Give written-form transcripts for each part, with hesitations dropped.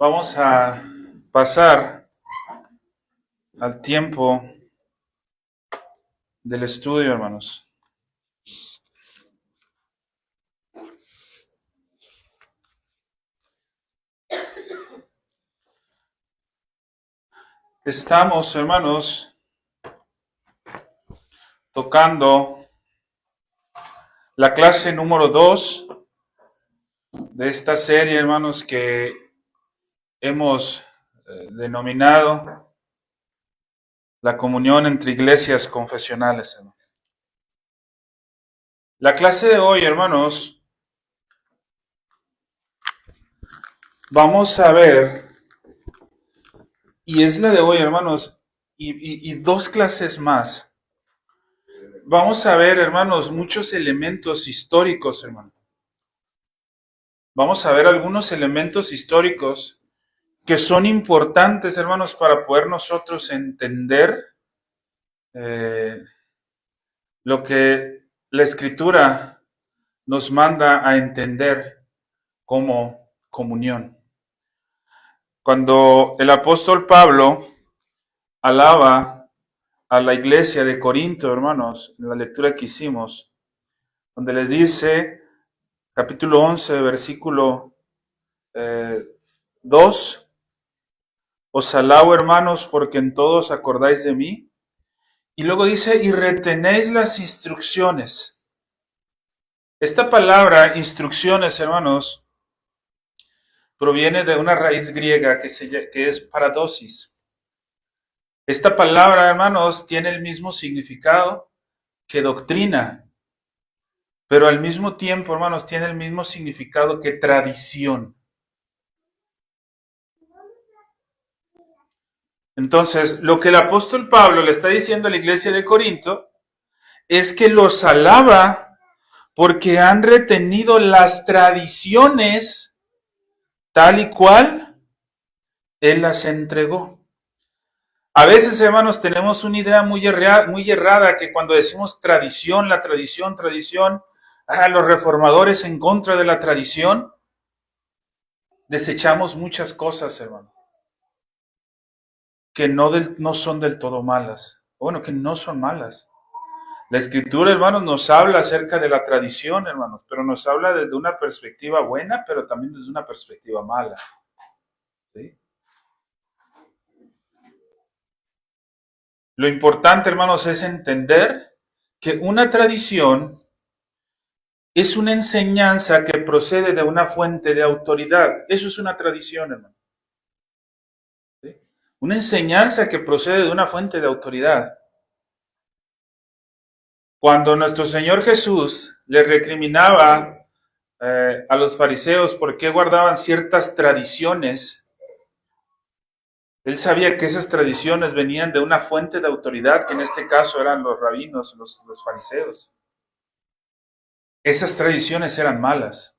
Vamos a pasar al tiempo del estudio, hermanos. Estamos, hermanos, tocando la clase número 2 de esta serie, hermanos, que hemos denominado la comunión entre iglesias confesionales. Hermanos. La clase de hoy, hermanos, vamos a ver, y es la de hoy, hermanos, y dos clases más. Vamos a ver, hermanos, muchos elementos históricos, hermanos. Vamos a ver algunos elementos históricos que son importantes, hermanos, para poder nosotros entender eh, lo que la Escritura nos manda a entender como comunión. Cuando el apóstol Pablo alaba a la iglesia de Corinto, hermanos, en la lectura que hicimos, donde les dice, capítulo 11, versículo 2, os alabo, hermanos, porque en todos acordáis de mí. Y luego dice, y retenéis las instrucciones. Esta palabra, instrucciones, hermanos, proviene de una raíz griega que es paradosis. Esta palabra, hermanos, tiene el mismo significado que doctrina, pero al mismo tiempo, hermanos, tiene el mismo significado que tradición. Entonces, lo que el apóstol Pablo le está diciendo a la iglesia de Corinto es que los alaba porque han retenido las tradiciones tal y cual él las entregó. A veces, hermanos, tenemos una idea muy errada que cuando decimos tradición, la tradición, los reformadores en contra de la tradición, desechamos muchas cosas, hermano, que no son del todo malas. Bueno, que no son malas. La Escritura, hermanos, nos habla acerca de la tradición, hermanos, pero nos habla desde una perspectiva buena, pero también desde una perspectiva mala. ¿Sí? Lo importante, hermanos, es entender que una tradición es una enseñanza que procede de una fuente de autoridad. Eso es una tradición, hermano. ¿Sí? Una enseñanza que procede de una fuente de autoridad. Cuando nuestro Señor Jesús le recriminaba a los fariseos por qué guardaban ciertas tradiciones, él sabía que esas tradiciones venían de una fuente de autoridad, que en este caso eran los rabinos, los fariseos. Esas tradiciones eran malas.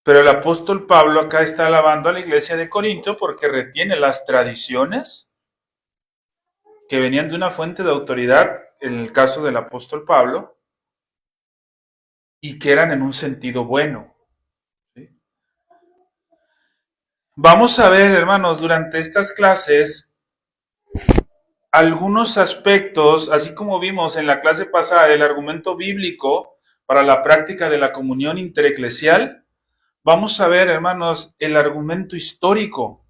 Pero el apóstol Pablo acá está alabando a la iglesia de Corinto porque retiene las tradiciones que venían de una fuente de autoridad, en el caso del apóstol Pablo, y que eran en un sentido bueno. ¿Sí? Vamos a ver, hermanos, durante estas clases, algunos aspectos, así como vimos en la clase pasada, el argumento bíblico para la práctica de la comunión intereclesial, vamos a ver, hermanos, el argumento histórico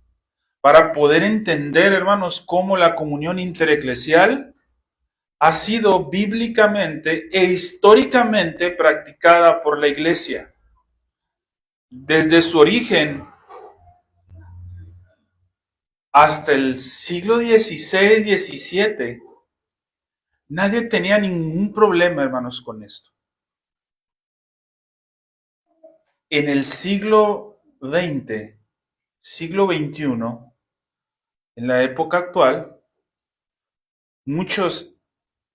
para poder entender, hermanos, cómo la comunión intereclesial ha sido bíblicamente e históricamente practicada por la iglesia. Desde su origen hasta el siglo XVI, XVII, nadie tenía ningún problema, hermanos, con esto. En el siglo XX, siglo XXI, en la época actual, muchas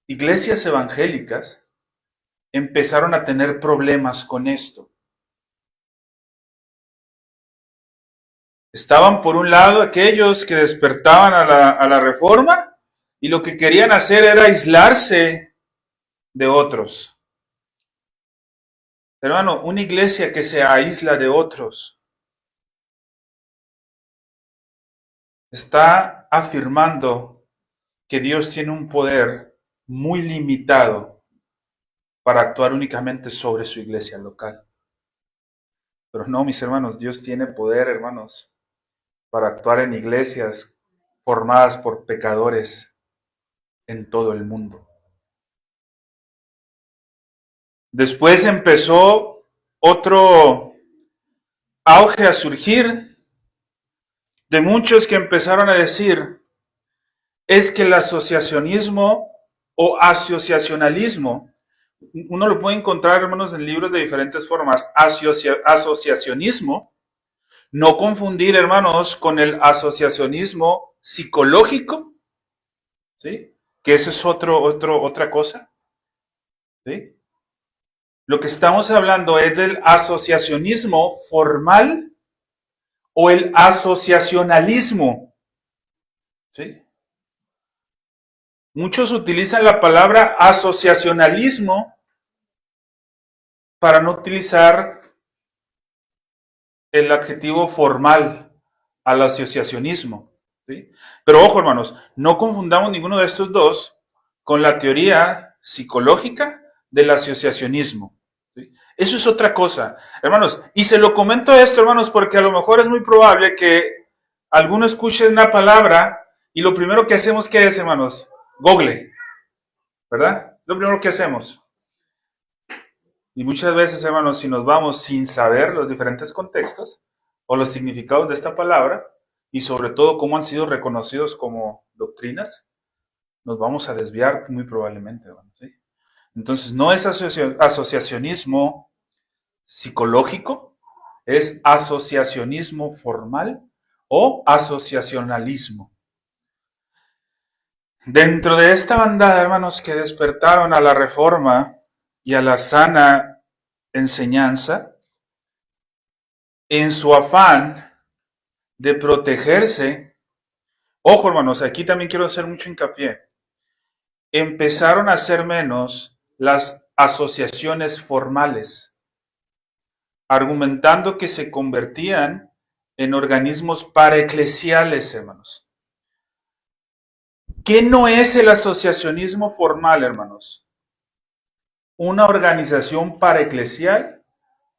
iglesias evangélicas empezaron a tener problemas con esto. Estaban por un lado aquellos que despertaban a la reforma y lo que querían hacer era aislarse de otros. Hermano, una iglesia que se aísla de otros está afirmando que Dios tiene un poder muy limitado para actuar únicamente sobre su iglesia local. Pero no, mis hermanos, Dios tiene poder, hermanos, para actuar en iglesias formadas por pecadores en todo el mundo. Después empezó otro auge a surgir de muchos que empezaron a decir es que el asociacionismo o asociacionalismo, uno lo puede encontrar, hermanos, en libros de diferentes formas. Asociacionismo, no confundir, hermanos, con el asociacionismo psicológico, ¿sí? Que eso es otra cosa, ¿sí? Lo que estamos hablando es del asociacionismo formal o el asociacionalismo, ¿sí? Muchos utilizan la palabra asociacionalismo para no utilizar el adjetivo formal al asociacionismo, ¿sí? Pero ojo, hermanos, no confundamos ninguno de estos dos con la teoría psicológica del asociacionismo, ¿sí? Eso es otra cosa, hermanos. Y se lo comento esto, hermanos, porque a lo mejor es muy probable que alguno escuche una palabra y lo primero que hacemos, ¿qué es, hermanos? Google, ¿verdad? Lo primero que hacemos. Y muchas veces, hermanos, si nos vamos sin saber los diferentes contextos o los significados de esta palabra y sobre todo cómo han sido reconocidos como doctrinas, nos vamos a desviar muy probablemente, hermanos, ¿sí? Entonces, no es asociacionismo psicológico, es asociacionismo formal o asociacionalismo. Dentro de esta bandada, hermanos, que despertaron a la reforma y a la sana enseñanza, en su afán de protegerse, ojo hermanos, aquí también quiero hacer mucho hincapié, empezaron a hacer menos las asociaciones formales, argumentando que se convertían en organismos paraeclesiales, hermanos. ¿Qué no es el asociacionismo formal, hermanos? Una organización paraeclesial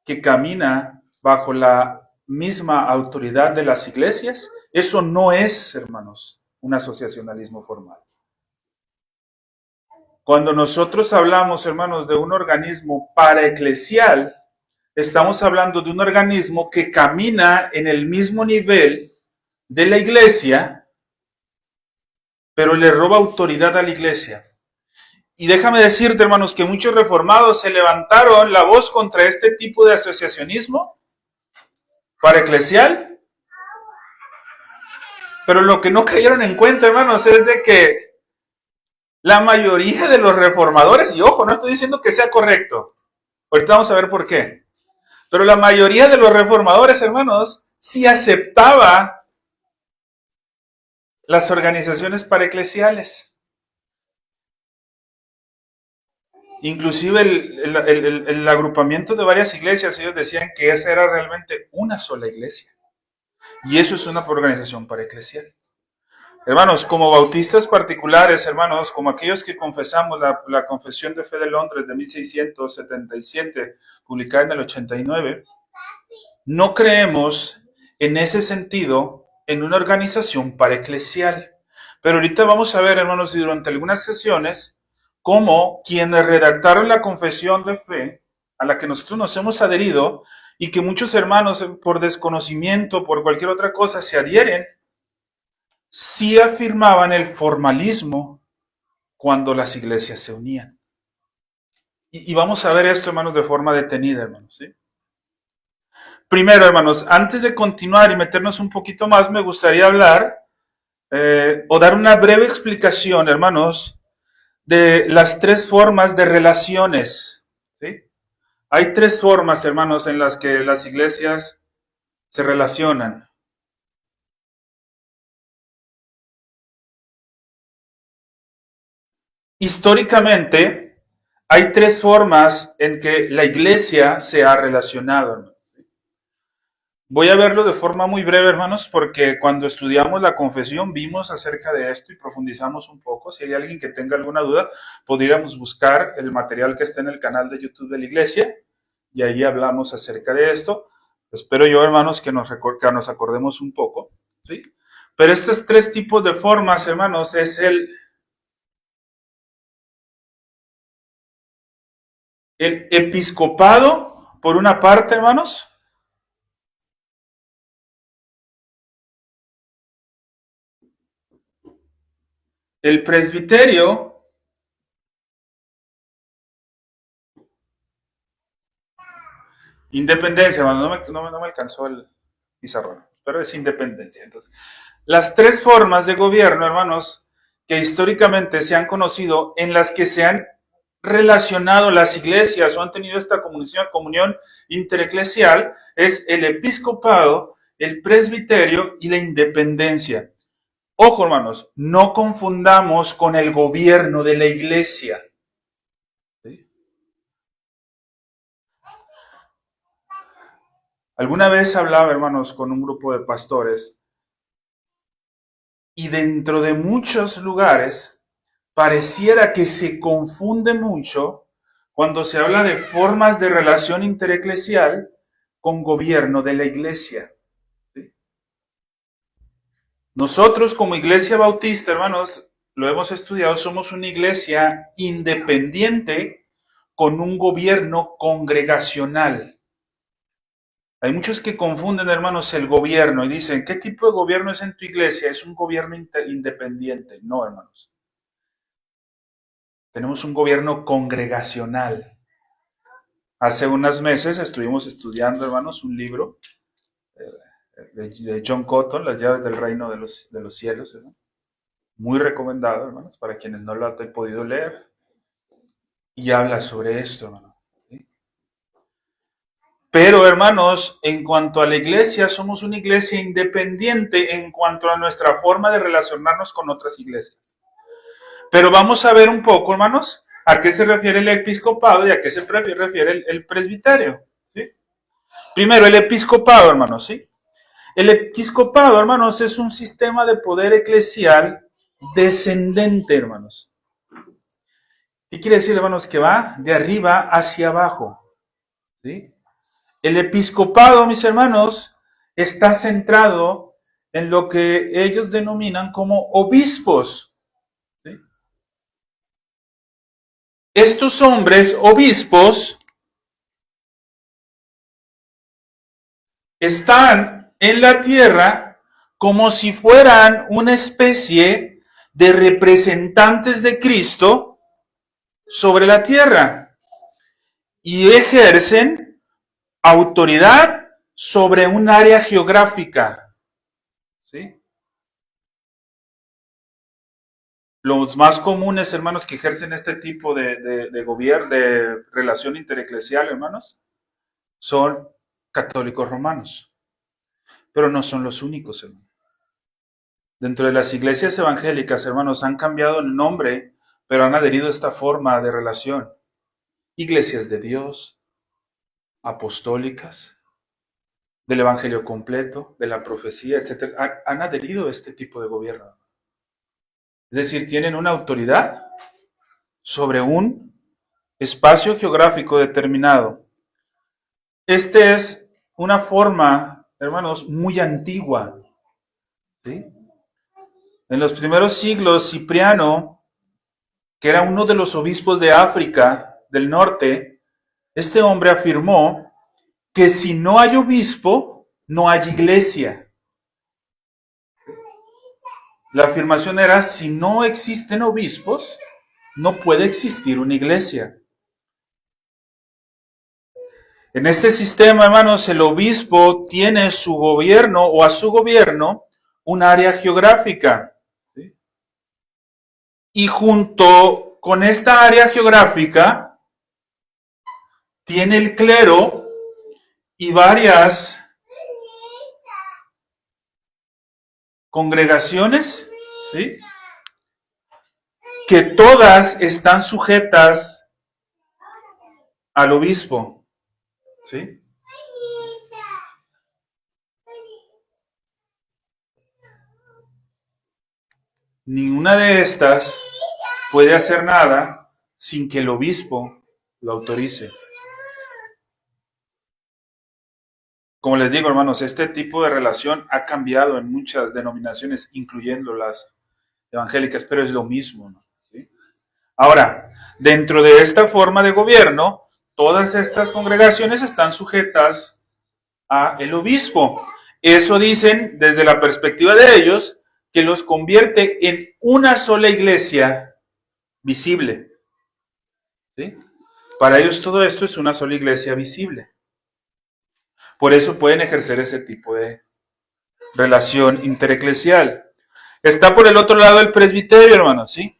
que camina bajo la misma autoridad de las iglesias. Eso no es, hermanos, un asociacionalismo formal. Cuando nosotros hablamos, hermanos, de un organismo paraeclesial, estamos hablando de un organismo que camina en el mismo nivel de la iglesia, pero le roba autoridad a la iglesia. Y déjame decirte, hermanos, que muchos reformados se levantaron la voz contra este tipo de asociacionismo paraeclesial, pero lo que no cayeron en cuenta, hermanos, es de que la mayoría de los reformadores, y ojo, no estoy diciendo que sea correcto, ahorita vamos a ver por qué, pero la mayoría de los reformadores, hermanos, sí aceptaba las organizaciones paraeclesiales. Inclusive el agrupamiento de varias iglesias, ellos decían que esa era realmente una sola iglesia. Y eso es una organización paraeclesial. Hermanos, como bautistas particulares, hermanos, como aquellos que confesamos la Confesión de Fe de Londres de 1677, publicada en el 89, no creemos en ese sentido en una organización paraeclesial. Pero ahorita vamos a ver, hermanos, durante algunas sesiones, cómo quienes redactaron la Confesión de Fe, a la que nosotros nos hemos adherido, y que muchos hermanos, por desconocimiento, por cualquier otra cosa, se adhieren, sí afirmaban el formalismo cuando las iglesias se unían. Y vamos a ver esto, hermanos, de forma detenida, hermanos, ¿sí? Primero, hermanos, antes de continuar y meternos un poquito más, me gustaría hablar o dar una breve explicación, hermanos, de las tres formas de relaciones, ¿sí? Hay tres formas, hermanos, en las que las iglesias se relacionan. Históricamente, hay tres formas en que la iglesia se ha relacionado, hermanos. Voy a verlo de forma muy breve, hermanos, porque cuando estudiamos la confesión vimos acerca de esto y profundizamos un poco. Si hay alguien que tenga alguna duda, podríamos buscar el material que está en el canal de YouTube de la iglesia y ahí hablamos acerca de esto. Espero yo, hermanos, que nos acordemos un poco, ¿sí? Pero estos tres tipos de formas, hermanos, es el episcopado, por una parte, hermanos, el presbiterio, independencia, hermanos, no me alcanzó el pizarrón, pero es independencia. Entonces, las tres formas de gobierno, hermanos, que históricamente se han conocido, en las que se han relacionado las iglesias o han tenido esta comunión intereclesial, es el episcopado, el presbiterio y la independencia. Ojo, hermanos, no confundamos con el gobierno de la iglesia. ¿Sí? Alguna vez hablaba, hermanos, con un grupo de pastores y dentro de muchos lugares pareciera que se confunde mucho cuando se habla de formas de relación intereclesial con gobierno de la iglesia. ¿Sí? Nosotros como iglesia bautista, hermanos, lo hemos estudiado, somos una iglesia independiente con un gobierno congregacional. Hay muchos que confunden, hermanos, el gobierno y dicen, ¿qué tipo de gobierno es en tu iglesia? Es un gobierno independiente. No, hermanos. Tenemos un gobierno congregacional. Hace unos meses estuvimos estudiando, hermanos, un libro de John Cotton, Las llaves del reino de los cielos. ¿No? Muy recomendado, hermanos, para quienes no lo han podido leer. Y habla sobre esto, hermano. ¿Sí? Pero, hermanos, en cuanto a la iglesia, somos una iglesia independiente en cuanto a nuestra forma de relacionarnos con otras iglesias. Pero vamos a ver un poco, hermanos, a qué se refiere el episcopado y a qué se refiere el presbiterio. ¿Sí? Primero, el episcopado, hermanos, ¿sí? El episcopado, hermanos, es un sistema de poder eclesial descendente, hermanos. ¿Qué quiere decir, hermanos? Que va de arriba hacia abajo. ¿Sí? El episcopado, mis hermanos, está centrado en lo que ellos denominan como obispos. ¿Sí? Estos hombres, obispos, están en la tierra como si fueran una especie de representantes de Cristo sobre la tierra y ejercen autoridad sobre un área geográfica. ¿Sí? Los más comunes, hermanos, que ejercen este tipo de gobierno, de relación intereclesial, hermanos, son católicos romanos, pero no son los únicos, hermanos. Dentro de las iglesias evangélicas, hermanos, han cambiado el nombre, pero han adherido a esta forma de relación. Iglesias de Dios, apostólicas, del evangelio completo, de la profecía, etc., han adherido a este tipo de gobierno. Es decir, tienen una autoridad sobre un espacio geográfico determinado. Este es una forma, hermanos, muy antigua. ¿Sí? En los primeros siglos, Cipriano, que era uno de los obispos de África del norte, este hombre afirmó que si no hay obispo, no hay iglesia. La afirmación era, si no existen obispos, no puede existir una iglesia. En este sistema, hermanos, el obispo tiene su gobierno o a su gobierno un área geográfica. ¿Sí? Y junto con esta área geográfica tiene el clero y varias congregaciones, ¿sí? Que todas están sujetas al obispo. ¿Sí? ninguna de estas puede hacer nada sin que el obispo lo autorice. Como les digo, hermanos, este tipo de relación ha cambiado en muchas denominaciones, incluyendo las evangélicas, pero es lo mismo, ¿no? ¿Sí? Ahora, dentro de esta forma de gobierno, todas estas congregaciones están sujetas a el obispo. Eso dicen desde la perspectiva de ellos, que los convierte en una sola iglesia visible. ¿Sí? Para ellos todo esto es una sola iglesia visible. Por eso pueden ejercer ese tipo de relación intereclesial. Está por el otro lado el presbiterio, hermanos, ¿sí?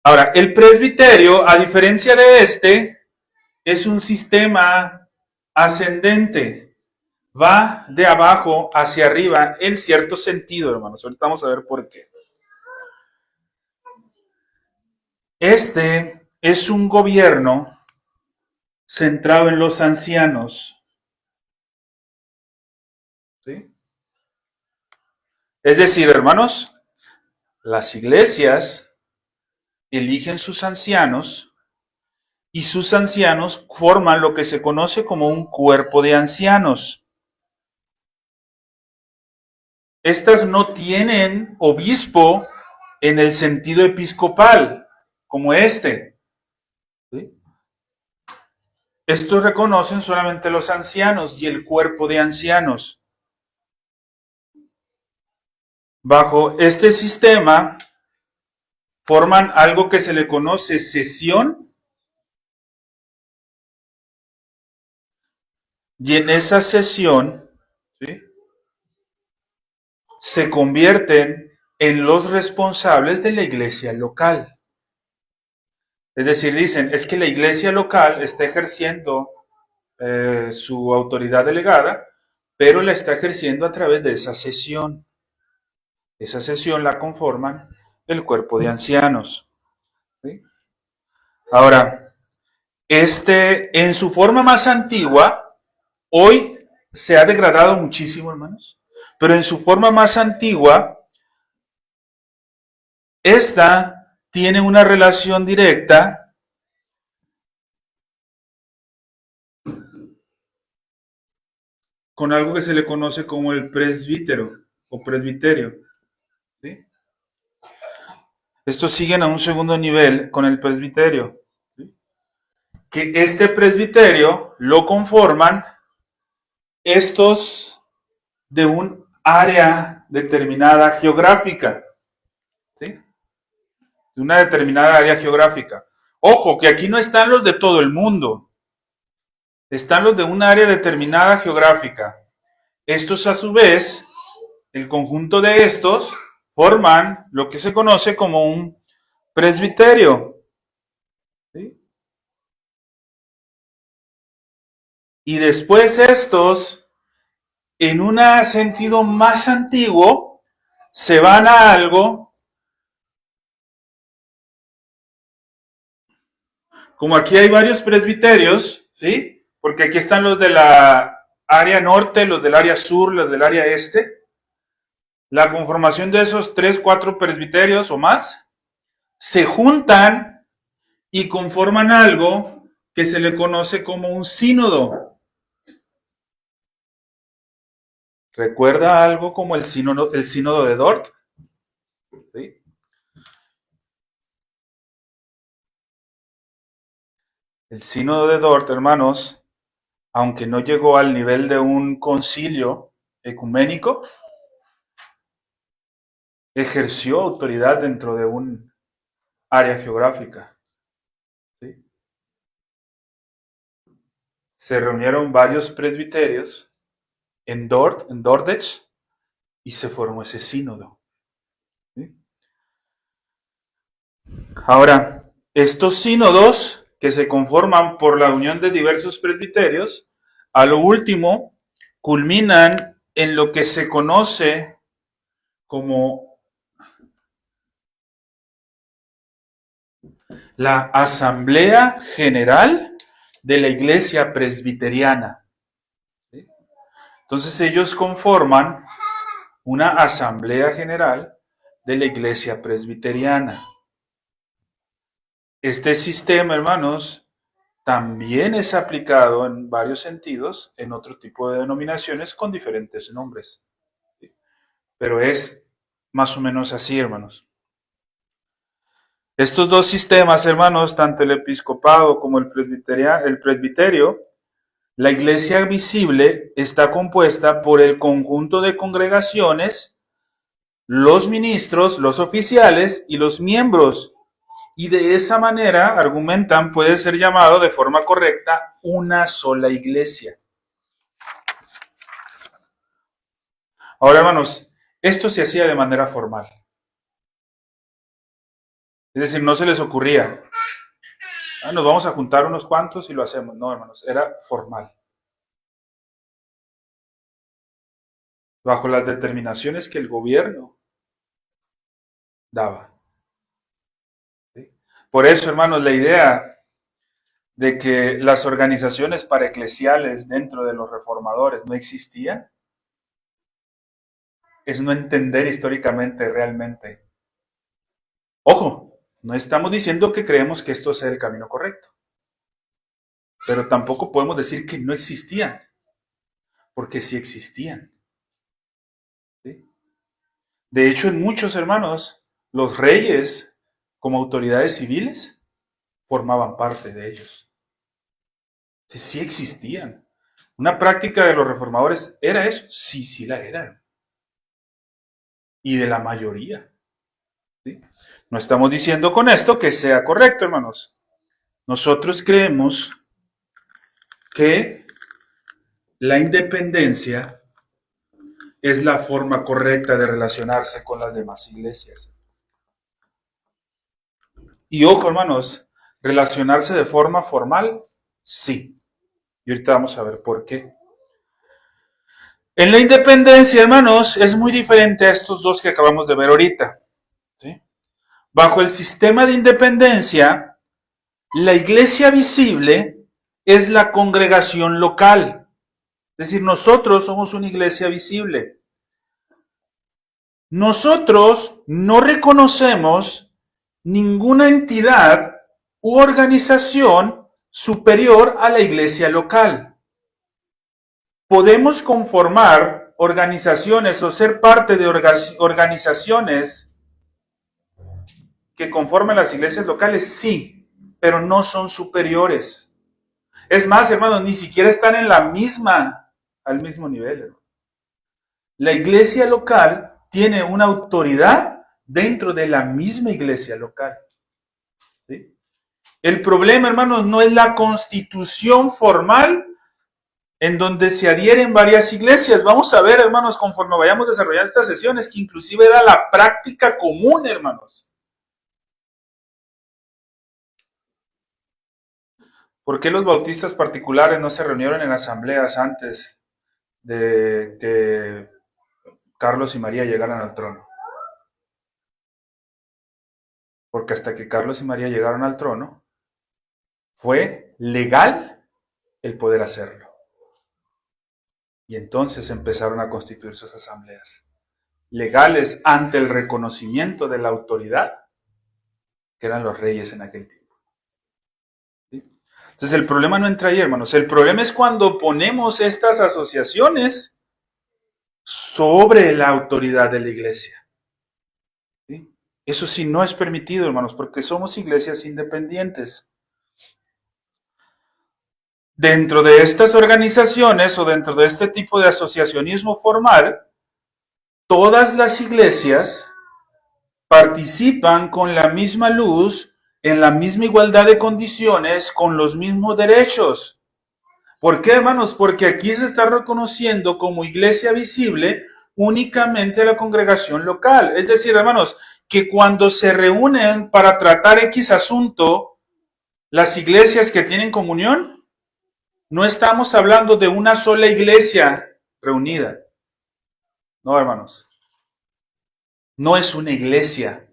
Ahora, el presbiterio, a diferencia de este, es un sistema ascendente. Va de abajo hacia arriba en cierto sentido, hermanos. Ahorita vamos a ver por qué. Este es un gobierno centrado en los ancianos. ¿Sí? Es decir, hermanos, las iglesias eligen sus ancianos y sus ancianos forman lo que se conoce como un cuerpo de ancianos. Estas no tienen obispo en el sentido episcopal, como este. ¿Sí? Estos reconocen solamente los ancianos y el cuerpo de ancianos. Bajo este sistema forman algo que se le conoce sesión, y en esa sesión, ¿sí?, se convierten en los responsables de la iglesia local. Es decir, dicen, es que la iglesia local está ejerciendo su autoridad delegada, pero la está ejerciendo a través de esa sesión. Esa sesión la conforman el cuerpo de ancianos. ¿Sí? Ahora, en su forma más antigua, hoy se ha degradado muchísimo, hermanos, pero en su forma más antigua, esta tiene una relación directa con algo que se le conoce como el presbítero o presbiterio. ¿Sí? Estos siguen a un segundo nivel con el presbiterio. ¿Sí? Que este presbiterio lo conforman estos de un área determinada geográfica. ¿Sí? De una determinada área geográfica. Ojo, que aquí no están los de todo el mundo. Están los de un área determinada geográfica. Estos, a su vez, el conjunto de estos forman lo que se conoce como un presbiterio. ¿Sí? Y después estos, en un sentido más antiguo, se van a algo como aquí hay varios presbiterios, ¿sí? Porque aquí están los de la área norte, los del área sur, los del área este. La conformación de esos 3, 4 presbiterios o más se juntan y conforman algo que se le conoce como un sínodo. ¿Recuerda algo como el sínodo de Dort? ¿Sí? El sínodo de Dort, hermanos, aunque no llegó al nivel de un concilio ecuménico, ejerció autoridad dentro de un área geográfica. ¿Sí? Se reunieron varios presbiterios en Dordrecht, y se formó ese sínodo. ¿Sí? Ahora, estos sínodos que se conforman por la unión de diversos presbiterios, a lo último culminan en lo que se conoce como la Asamblea General de la Iglesia Presbiteriana. ¿Sí? Entonces ellos conforman una Asamblea General de la iglesia presbiteriana. Este sistema, hermanos, también es aplicado en varios sentidos en otro tipo de denominaciones con diferentes nombres. Pero es más o menos así, hermanos. Estos dos sistemas, hermanos, tanto el episcopado como el presbiterio, la iglesia visible está compuesta por el conjunto de congregaciones, los ministros, los oficiales y los miembros. Y de esa manera, argumentan, puede ser llamado de forma correcta una sola iglesia. Ahora, hermanos, esto se hacía de manera formal. Es decir, no se les ocurría, nos vamos a juntar unos cuantos y lo hacemos. No, hermanos, era formal. Bajo las determinaciones que el gobierno daba. ¿Sí? Por eso, hermanos, la idea de que las organizaciones paraeclesiales dentro de los reformadores no existían es no entender históricamente realmente. Ojo, no estamos diciendo que creemos que esto sea el camino correcto, pero tampoco podemos decir que no existían, porque sí existían. ¿Sí? De hecho, en muchos, hermanos, los reyes, como autoridades civiles, formaban parte de ellos. Sí existían. Una práctica de los reformadores era eso. Sí la era. Y de la mayoría. ¿Sí? No estamos diciendo con esto que sea correcto, hermanos. Nosotros creemos que la independencia es la forma correcta de relacionarse con las demás iglesias. Y ojo, hermanos, relacionarse de forma formal, sí. Y ahorita vamos a ver por qué. En la independencia, hermanos, es muy diferente a estos dos que acabamos de ver ahorita. ¿Sí? Bajo el sistema de independencia, la iglesia visible es la congregación local. Es decir, nosotros somos una iglesia visible. Nosotros no reconocemos ninguna entidad u organización superior a la iglesia local. Podemos conformar organizaciones o ser parte de organizaciones que conforman las iglesias locales, sí, pero no son superiores. Es más, hermanos, ni siquiera están en al mismo nivel. Hermano. La iglesia local tiene una autoridad dentro de la misma iglesia local. ¿Sí? El problema, hermanos, no es la constitución formal en donde se adhieren varias iglesias. Vamos a ver, hermanos, conforme vayamos desarrollando estas sesiones, que inclusive era la práctica común, hermanos. ¿Por qué los bautistas particulares no se reunieron en asambleas antes de que Carlos y María llegaran al trono? Porque hasta que Carlos y María llegaron al trono, fue legal el poder hacerlo. Y entonces empezaron a constituir sus asambleas, legales ante el reconocimiento de la autoridad que eran los reyes en aquel tiempo. ¿Sí? Entonces el problema no entra ahí, hermanos. El problema es cuando ponemos estas asociaciones sobre la autoridad de la iglesia. ¿Sí? Eso sí no es permitido, hermanos, porque somos iglesias independientes. Dentro de estas organizaciones o dentro de este tipo de asociacionismo formal, todas las iglesias participan con la misma luz, en la misma igualdad de condiciones, con los mismos derechos. ¿Por qué, hermanos? Porque aquí se está reconociendo como iglesia visible únicamente a la congregación local. Es decir, hermanos, que cuando se reúnen para tratar X asunto, las iglesias que tienen comunión, no estamos hablando de una sola iglesia reunida. No, hermanos. No es una iglesia.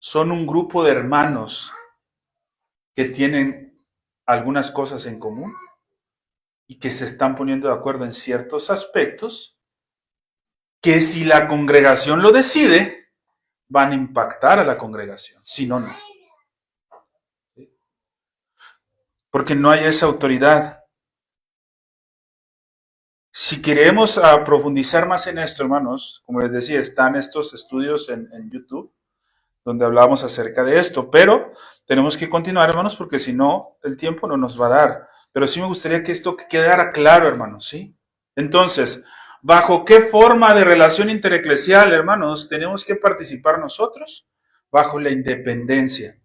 Son un grupo de hermanos que tienen algunas cosas en común y que se están poniendo de acuerdo en ciertos aspectos que si la congregación lo decide, van a impactar a la congregación. Si no, no. Porque no hay esa autoridad. Si queremos profundizar más en esto, hermanos, como les decía, están estos estudios en YouTube, donde hablamos acerca de esto, pero tenemos que continuar, hermanos, porque si no, el tiempo no nos va a dar. Pero sí me gustaría que esto quedara claro, hermanos, ¿sí? Entonces, ¿bajo qué forma de relación intereclesial, hermanos, tenemos que participar nosotros? Bajo la independencia.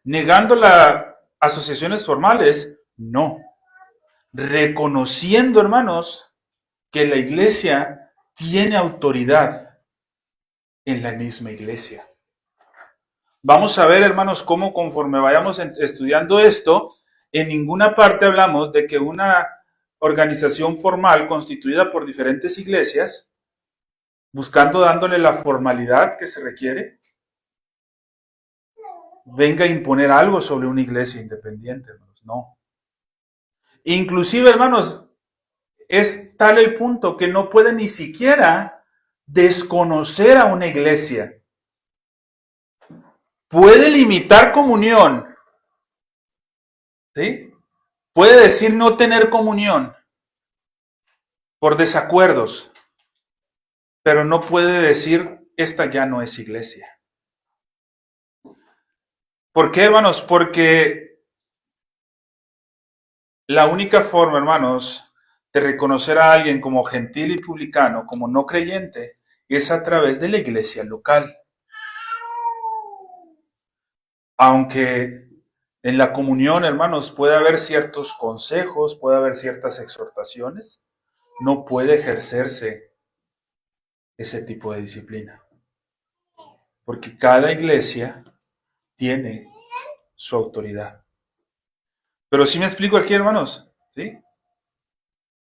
Negando las asociaciones formales, no. Reconociendo, hermanos, que la iglesia tiene autoridad en la misma iglesia. Vamos a ver, hermanos, cómo conforme vayamos estudiando esto, en ninguna parte hablamos de que una organización formal constituida por diferentes iglesias, buscando dándole la formalidad que se requiere, venga a imponer algo sobre una iglesia independiente, hermanos. No. Inclusive, hermanos, es tal el punto que no puede ni siquiera desconocer a una iglesia. Puede limitar comunión, ¿sí? Puede decir no tener comunión por desacuerdos, pero no puede decir esta ya no es iglesia. ¿Por qué, hermanos? Porque la única forma, hermanos, de reconocer a alguien como gentil y publicano, como no creyente, es a través de la iglesia local. Aunque en la comunión, hermanos, puede haber ciertos consejos, puede haber ciertas exhortaciones, no puede ejercerse ese tipo de disciplina. Porque cada iglesia tiene su autoridad. Pero sí me explico aquí, hermanos, ¿sí?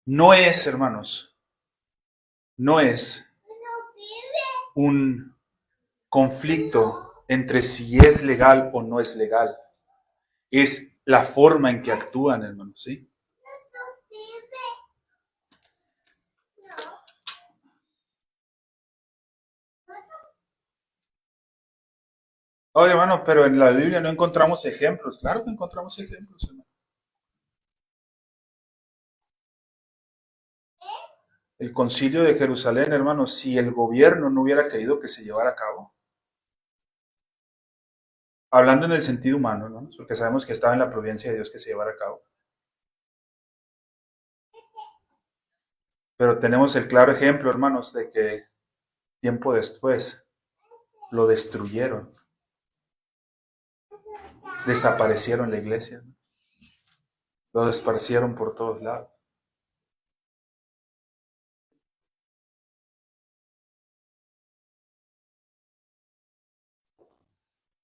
No es, hermanos, no es un conflicto entre si es legal o no es legal. Es la forma en que actúan, hermanos, ¿sí? Oye, hermano, pero en la Biblia no encontramos ejemplos. Claro que encontramos ejemplos, hermano. El concilio de Jerusalén, hermano, si el gobierno no hubiera querido que se llevara a cabo, hablando en el sentido humano, ¿no? Porque sabemos que estaba en la providencia de Dios que se llevara a cabo. Pero tenemos el claro ejemplo, hermanos, de que tiempo después lo destruyeron, desaparecieron la iglesia, ¿no? Lo esparcieron por todos lados.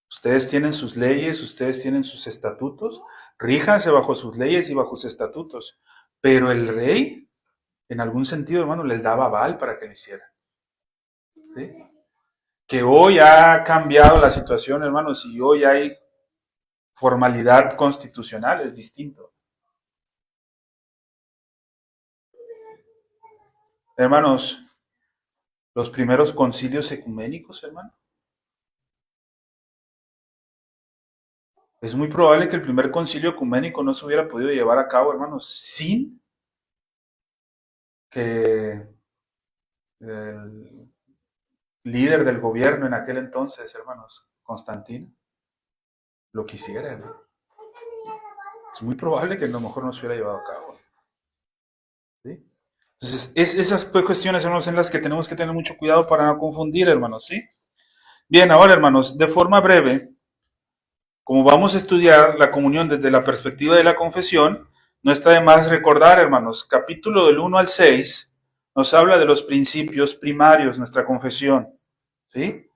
Ustedes tienen sus leyes, ustedes tienen sus estatutos, ríjanse bajo sus leyes y bajo sus estatutos. Pero el rey, en algún sentido, hermano, les daba aval para que lo hicieran. ¿Sí? Que hoy ha cambiado la situación, hermanos, y hoy hay formalidad constitucional, es distinto. Hermanos, los primeros concilios ecuménicos, hermano, es muy probable que el primer concilio ecuménico no se hubiera podido llevar a cabo, hermanos, sin que el líder del gobierno en aquel entonces, hermanos, Constantino, lo quisiera, hermano. Es muy probable que a lo mejor no se hubiera llevado a cabo. ¿Sí? Entonces, esas cuestiones, hermanos, en las que tenemos que tener mucho cuidado para no confundir, hermanos, ¿sí? Bien, ahora, hermanos, de forma breve, como vamos a estudiar la comunión desde la perspectiva de la confesión, no está de más recordar, hermanos, capítulo del 1 al 6 nos habla de los principios primarios, nuestra confesión, ¿sí?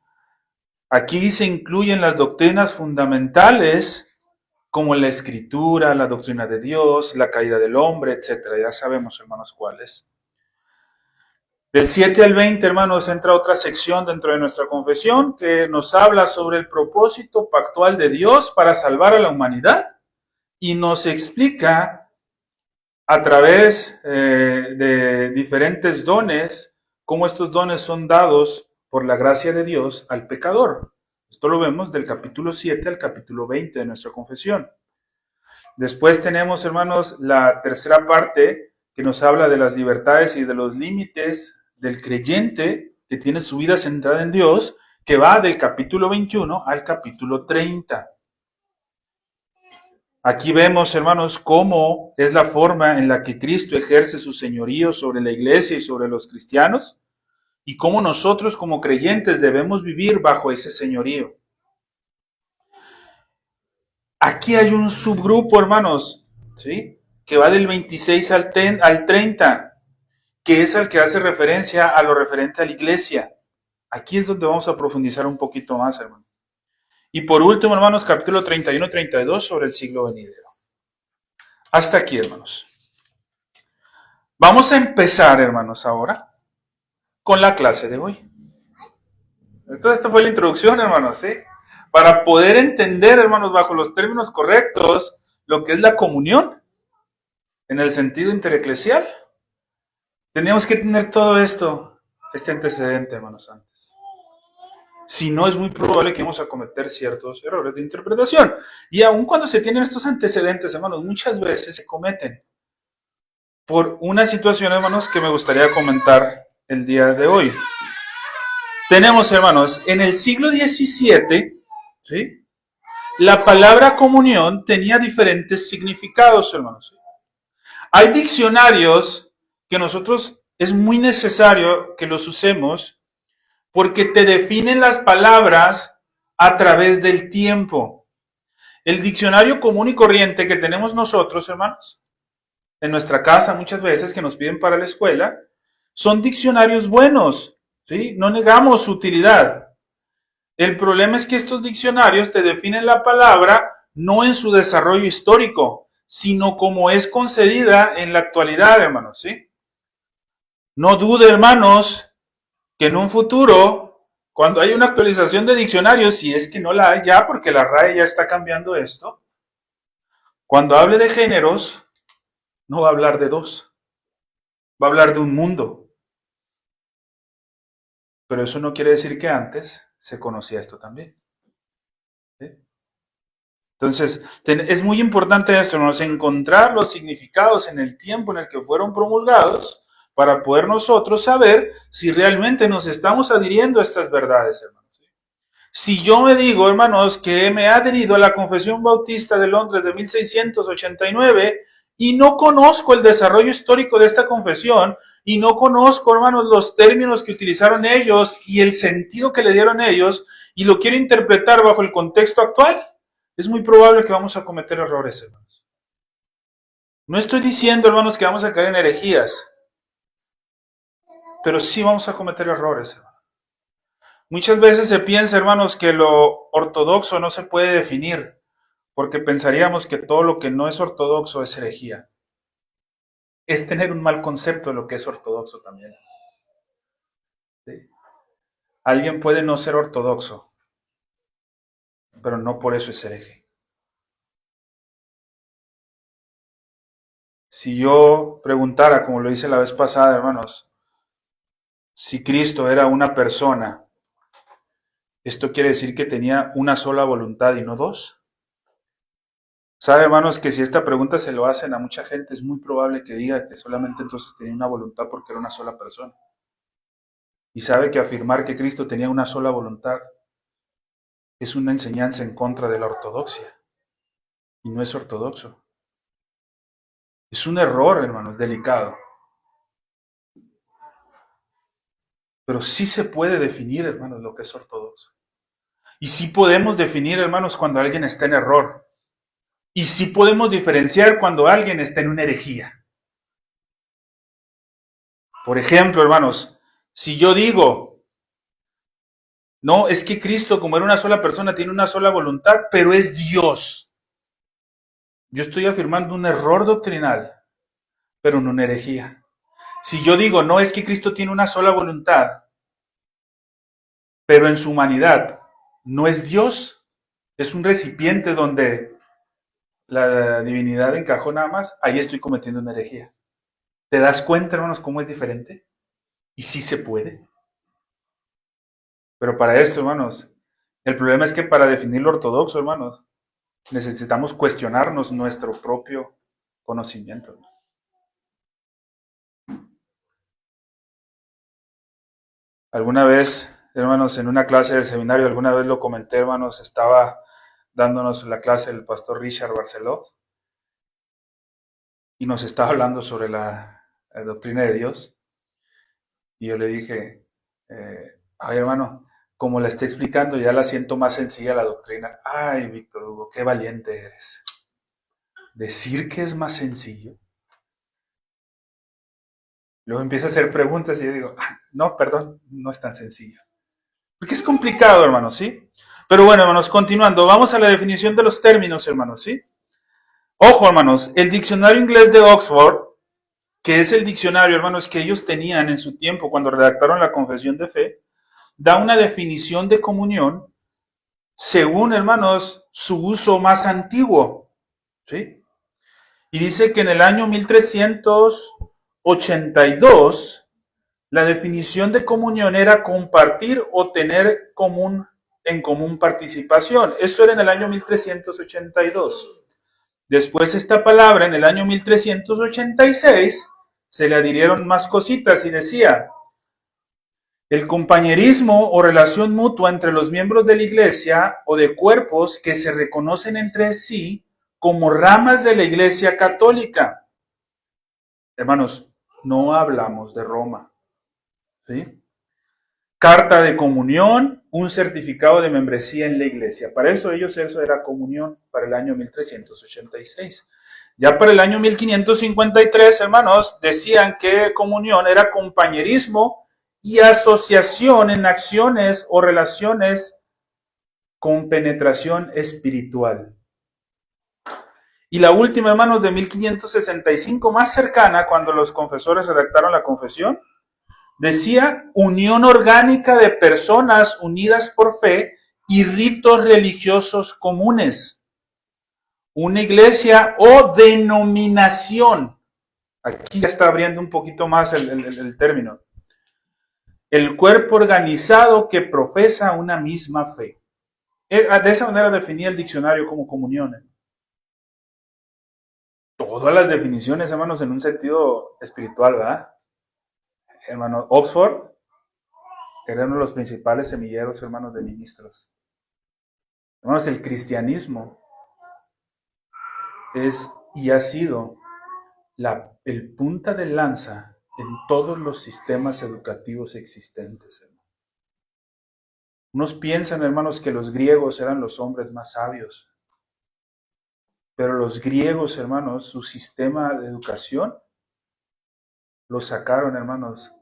Aquí se incluyen las doctrinas fundamentales como la escritura, la doctrina de Dios, la caída del hombre, etcétera. Ya sabemos, hermanos, cuáles. Del 7 al 20, hermanos, entra otra sección dentro de nuestra confesión que nos habla sobre el propósito pactual de Dios para salvar a la humanidad y nos explica a través de diferentes dones cómo estos dones son dados por la gracia de Dios al pecador. Esto lo vemos del capítulo 7 al capítulo 20 de nuestra confesión. Después tenemos, hermanos, la tercera parte que nos habla de las libertades y de los límites del creyente que tiene su vida centrada en Dios, que va del capítulo 21 al capítulo 30. Aquí vemos, hermanos, cómo es la forma en la que Cristo ejerce su señorío sobre la iglesia y sobre los cristianos, y cómo nosotros como creyentes debemos vivir bajo ese señorío. Aquí hay un subgrupo, hermanos, ¿sí?, que va del 26 al 30, que es al que hace referencia a lo referente a la iglesia. Aquí es donde vamos a profundizar un poquito más, hermanos. Y por último, hermanos, capítulo 31 y 32 sobre el siglo venidero. Hasta aquí, hermanos. Vamos a empezar, hermanos, ahora con la clase de hoy. Entonces, esta fue la introducción, hermanos, ¿sí? Para poder entender, hermanos, bajo los términos correctos, lo que es la comunión en el sentido intereclesial, teníamos que tener todo esto, este antecedente, hermanos, antes. Si no, es muy probable que vamos a cometer ciertos errores de interpretación. Y aun cuando se tienen estos antecedentes, hermanos, muchas veces se cometen por una situación, hermanos, que me gustaría comentar el día de hoy. Tenemos, hermanos, en el siglo XVII, ¿sí?, la palabra comunión tenía diferentes significados, hermanos. Hay diccionarios que nosotros es muy necesario que los usemos porque te definen las palabras a través del tiempo. El diccionario común y corriente que tenemos nosotros, hermanos, en nuestra casa muchas veces que nos piden para la escuela, son diccionarios buenos, ¿sí? No negamos su utilidad. El problema es que estos diccionarios te definen la palabra no en su desarrollo histórico, sino como es concedida en la actualidad, hermanos, ¿sí? No dude, hermanos, que en un futuro, cuando haya una actualización de diccionarios, si es que no la hay ya, porque la RAE ya está cambiando esto, cuando hable de géneros, no va a hablar de dos, va a hablar de un mundo. Pero eso no quiere decir que antes se conocía esto también. ¿Sí? Entonces, es muy importante esto, ¿no?, encontrar los significados en el tiempo en el que fueron promulgados para poder nosotros saber si realmente nos estamos adhiriendo a estas verdades, hermanos. Si yo me digo, hermanos, que me he adherido a la Confesión Bautista de Londres de 1689 y no conozco el desarrollo histórico de esta confesión y no conozco, hermanos, los términos que utilizaron ellos y el sentido que le dieron ellos y lo quiero interpretar bajo el contexto actual, es muy probable que vamos a cometer errores, hermanos. No estoy diciendo, hermanos, que vamos a caer en herejías, pero sí vamos a cometer errores, hermanos. Muchas veces se piensa, hermanos, que lo ortodoxo no se puede definir, porque pensaríamos que todo lo que no es ortodoxo es herejía. Es tener un mal concepto de lo que es ortodoxo también. ¿Sí? Alguien puede no ser ortodoxo, pero no por eso es hereje. Si yo preguntara, como lo hice la vez pasada, hermanos, si Cristo era una persona, ¿esto quiere decir que tenía una sola voluntad y no dos? ¿Sabe, hermanos, que si esta pregunta se lo hacen a mucha gente, es muy probable que diga que solamente entonces tenía una voluntad porque era una sola persona? Y sabe que afirmar que Cristo tenía una sola voluntad es una enseñanza en contra de la ortodoxia. Y no es ortodoxo. Es un error, hermanos, delicado. Pero sí se puede definir, hermanos, lo que es ortodoxo. Y sí podemos definir, hermanos, cuando alguien está en error. Y sí podemos diferenciar cuando alguien está en una herejía. Por ejemplo, hermanos, si yo digo, no, es que Cristo, como era una sola persona, tiene una sola voluntad, pero es Dios. Yo estoy afirmando un error doctrinal, pero no una herejía. Si yo digo, no, es que Cristo tiene una sola voluntad, pero en su humanidad no es Dios, es un recipiente donde la divinidad encajó nada más, ahí estoy cometiendo una herejía. ¿Te das cuenta, hermanos, cómo es diferente? Y sí se puede. Pero para esto, hermanos, el problema es que para definir lo ortodoxo, hermanos, necesitamos cuestionarnos nuestro propio conocimiento. Alguna vez, hermanos, en una clase del seminario, alguna vez lo comenté, hermanos, estaba dándonos la clase el pastor Richard Barceló y nos estaba hablando sobre la doctrina de Dios. Y yo le dije, ay hermano, como la esté explicando, ya la siento más sencilla la doctrina. Ay, Víctor Hugo, qué valiente eres. Decir que es más sencillo. Luego empieza a hacer preguntas y yo digo, no, perdón, no es tan sencillo. Porque es complicado, hermanos, ¿sí? Pero bueno, hermanos, continuando, vamos a la definición de los términos, hermanos, ¿sí? Ojo, hermanos, el diccionario inglés de Oxford, que es el diccionario, hermanos, que ellos tenían en su tiempo cuando redactaron la Confesión de Fe, da una definición de comunión según, hermanos, su uso más antiguo, ¿sí? Y dice que en el año 1382, la definición de comunión era compartir o tener en común participación. Eso era en el año 1382. Después esta palabra, en el año 1386, se le adhirieron más cositas y decía, el compañerismo o relación mutua entre los miembros de la iglesia o de cuerpos que se reconocen entre sí como ramas de la iglesia católica. Hermanos, no hablamos de Roma, ¿sí? Carta de comunión, un certificado de membresía en la iglesia. Para eso era comunión para el año 1386. Ya para el año 1553, hermanos, decían que comunión era compañerismo y asociación en acciones o relaciones con penetración espiritual. Y la última, hermanos, de 1565, más cercana, cuando los confesores redactaron la confesión, decía unión orgánica de personas unidas por fe y ritos religiosos comunes. Una iglesia o denominación. Aquí ya está abriendo un poquito más el término. El cuerpo organizado que profesa una misma fe. De esa manera definía el diccionario como comunión. Todas las definiciones, hermanos, en un sentido espiritual, ¿verdad? Hermano, Oxford era uno de los principales semilleros, hermanos, de ministros. Hermanos, el cristianismo es y ha sido el punta de lanza en todos los sistemas educativos existentes. Hermano. Unos piensan, hermanos, que los griegos eran los hombres más sabios. Pero los griegos, hermanos, su sistema de educación lo sacaron, hermanos,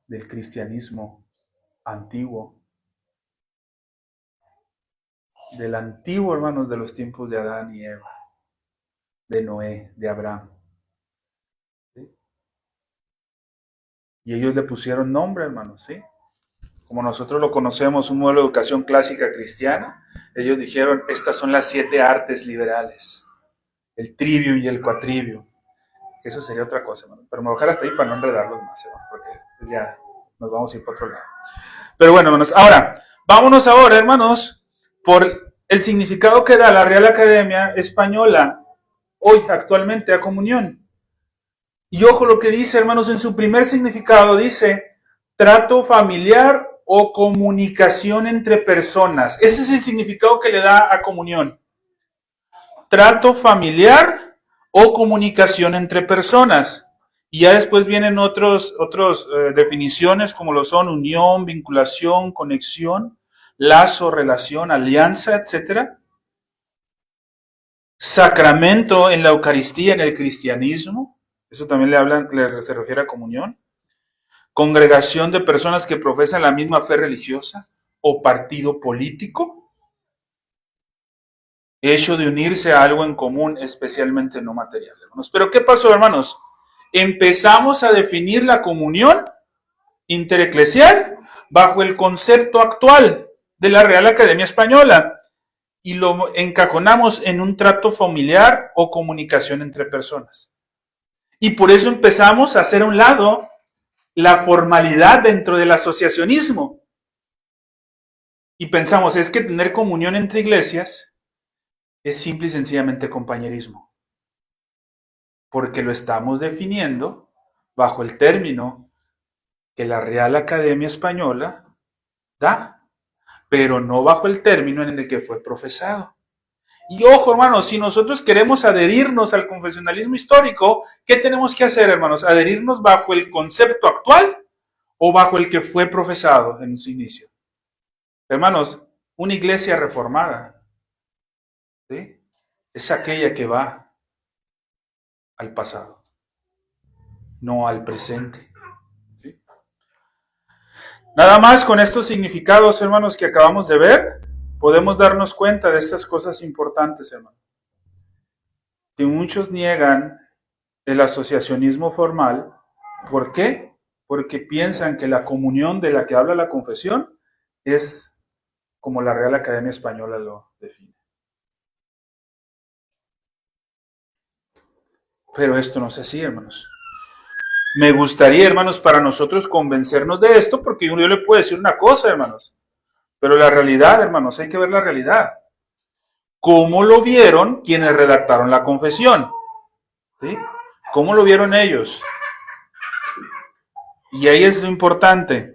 del cristianismo antiguo. Del antiguo, hermanos, de los tiempos de Adán y Eva, de Noé, de Abraham. ¿Sí? Y ellos le pusieron nombre, hermanos, ¿sí? Como nosotros lo conocemos, un modelo de educación clásica cristiana. Ellos dijeron, estas son las 7 artes liberales. El trivium y el quadrivium. Que eso sería otra cosa, hermano. Pero me voy a dejar hasta ahí para no enredarlos más, hermano, porque ya nos vamos a ir para otro lado. Pero bueno, hermanos, ahora, vámonos ahora, hermanos, por el significado que da la Real Academia Española hoy, actualmente, a comunión. Y ojo lo que dice, hermanos, en su primer significado dice, trato familiar o comunicación entre personas. Ese es el significado que le da a comunión. Trato familiar o comunicación entre personas. Y ya después vienen otras definiciones como lo son unión, vinculación, conexión, lazo, relación, alianza, etc. Sacramento en la Eucaristía, en el cristianismo. Eso también se refiere a comunión. Congregación de personas que profesan la misma fe religiosa o partido político. Hecho de unirse a algo en común, especialmente no material, hermanos. Pero ¿qué pasó, hermanos? Empezamos a definir la comunión intereclesial bajo el concepto actual de la Real Academia Española y lo encajonamos en un trato familiar o comunicación entre personas. Y por eso empezamos a hacer a un lado la formalidad dentro del asociacionismo. Y pensamos, es que tener comunión entre iglesias es simple y sencillamente compañerismo, porque lo estamos definiendo bajo el término que la Real Academia Española da, pero no bajo el término en el que fue profesado. Y ojo, hermanos, si nosotros queremos adherirnos al confesionalismo histórico, ¿qué tenemos que hacer, hermanos? ¿Adherirnos bajo el concepto actual o bajo el que fue profesado en su inicio? Hermanos, una iglesia reformada, ¿sí?, es aquella que va al pasado, no al presente. ¿Sí? Nada más con estos significados, hermanos, que acabamos de ver, podemos darnos cuenta de estas cosas importantes, hermanos. Que muchos niegan el asociacionismo formal. ¿Por qué? Porque piensan que la comunión de la que habla la confesión es como la Real Academia Española lo define. Pero esto no es así, hermanos. Me gustaría, hermanos, para nosotros convencernos de esto, porque yo le puedo decir una cosa, hermanos. Pero la realidad, hermanos, hay que ver la realidad. ¿Cómo lo vieron quienes redactaron la confesión? ¿Sí? ¿Cómo lo vieron ellos? Y ahí es lo importante.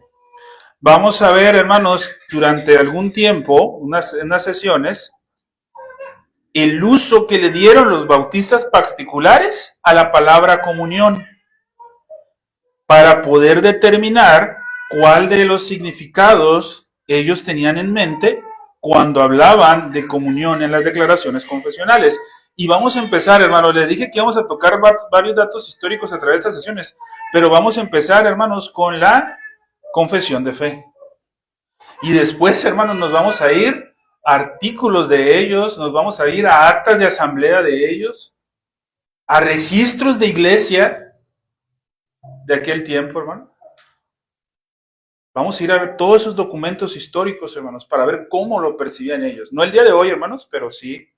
Vamos a ver, hermanos, durante algún tiempo, en unas sesiones, el uso que le dieron los bautistas particulares a la palabra comunión, para poder determinar cuál de los significados ellos tenían en mente cuando hablaban de comunión en las declaraciones confesionales. Y vamos a empezar, hermanos, les dije que íbamos a tocar varios datos históricos a través de estas sesiones, pero vamos a empezar, hermanos, con la confesión de fe. Y después, hermanos, nos vamos a ir a artículos de ellos, nos vamos a ir a actas de asamblea de ellos, a registros de iglesia de aquel tiempo, hermano. Vamos a ir a ver todos esos documentos históricos, hermanos, para ver cómo lo percibían ellos. No el día de hoy, hermanos, pero sí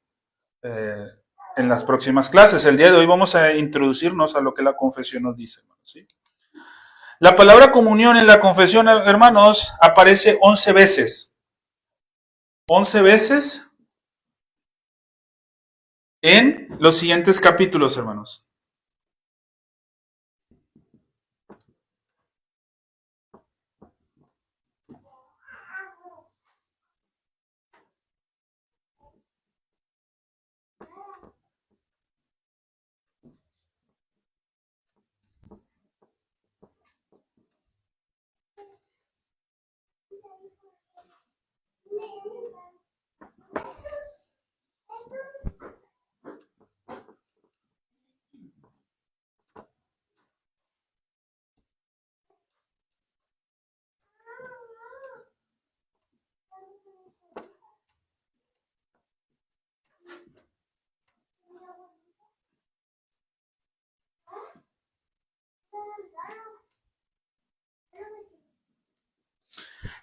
en las próximas clases. El día de hoy vamos a introducirnos a lo que la confesión nos dice, hermanos, ¿sí? La palabra comunión en la confesión, hermanos, aparece 11 veces. 11 veces en los siguientes capítulos, hermanos.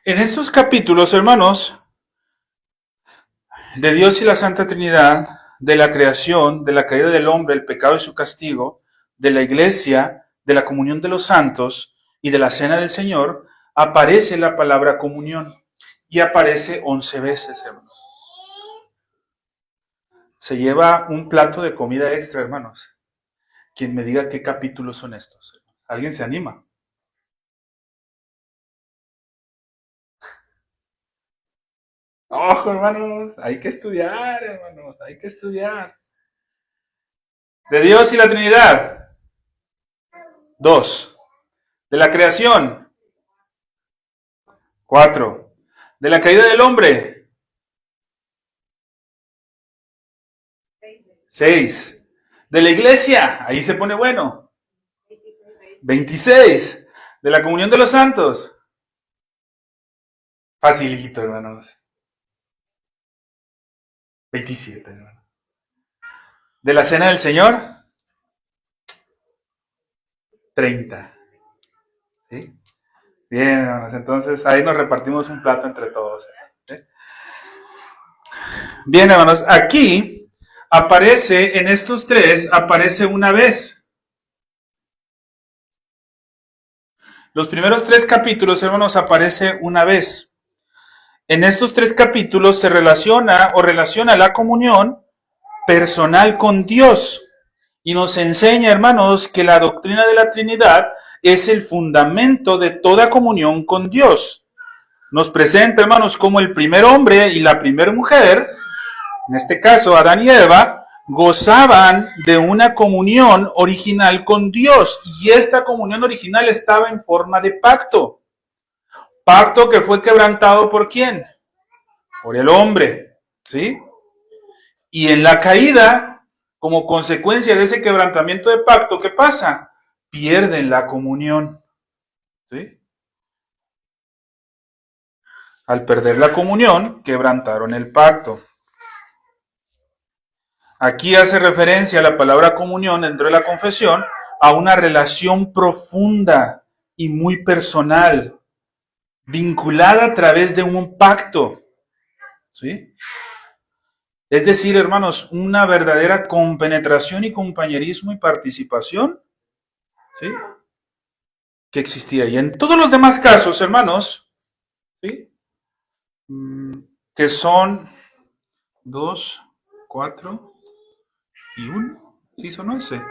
En estos capítulos, hermanos, de Dios y la Santa Trinidad, de la creación, de la caída del hombre, el pecado y su castigo, de la iglesia, de la comunión de los santos y de la cena del Señor, aparece la palabra comunión y aparece 11 veces, hermanos. Se lleva un plato de comida extra, hermanos. Quien me diga qué capítulos son estos. ¿Alguien se anima? Ojo, hermanos, hay que estudiar, hermanos, hay que estudiar. De Dios y la Trinidad. 2. De la creación. 4. De la caída del hombre. 6. De la iglesia. Ahí se pone bueno. 26. De la comunión de los santos. Facilito, hermanos. 27, hermanos. De la cena del Señor. 30. ¿Sí? Bien, hermanos. Entonces ahí nos repartimos un plato entre todos. ¿Sí? Bien, hermanos. Aquí aparece, en estos tres, aparece una vez. Los primeros 3 capítulos, hermanos, aparece una vez. En estos 3 capítulos se relaciona la comunión personal con Dios. Y nos enseña, hermanos, que la doctrina de la Trinidad es el fundamento de toda comunión con Dios. Nos presenta, hermanos, como el primer hombre y la primera mujer, en este caso Adán y Eva, gozaban de una comunión original con Dios. Y esta comunión original estaba en forma de pacto. Pacto que fue quebrantado ¿por quién? Por el hombre, ¿sí? Y en la caída, como consecuencia de ese quebrantamiento de pacto, ¿qué pasa? Pierden la comunión, ¿sí? Al perder la comunión, quebrantaron el pacto. Aquí hace referencia a la palabra comunión dentro de la confesión a una relación profunda y muy personal, vinculada a través de un pacto, ¿sí? Es decir, hermanos, una verdadera compenetración y compañerismo y participación, ¿sí? Que existía. Y en todos los demás casos, hermanos, ¿sí? Que son 2, 4 y 1. Sí, son 11.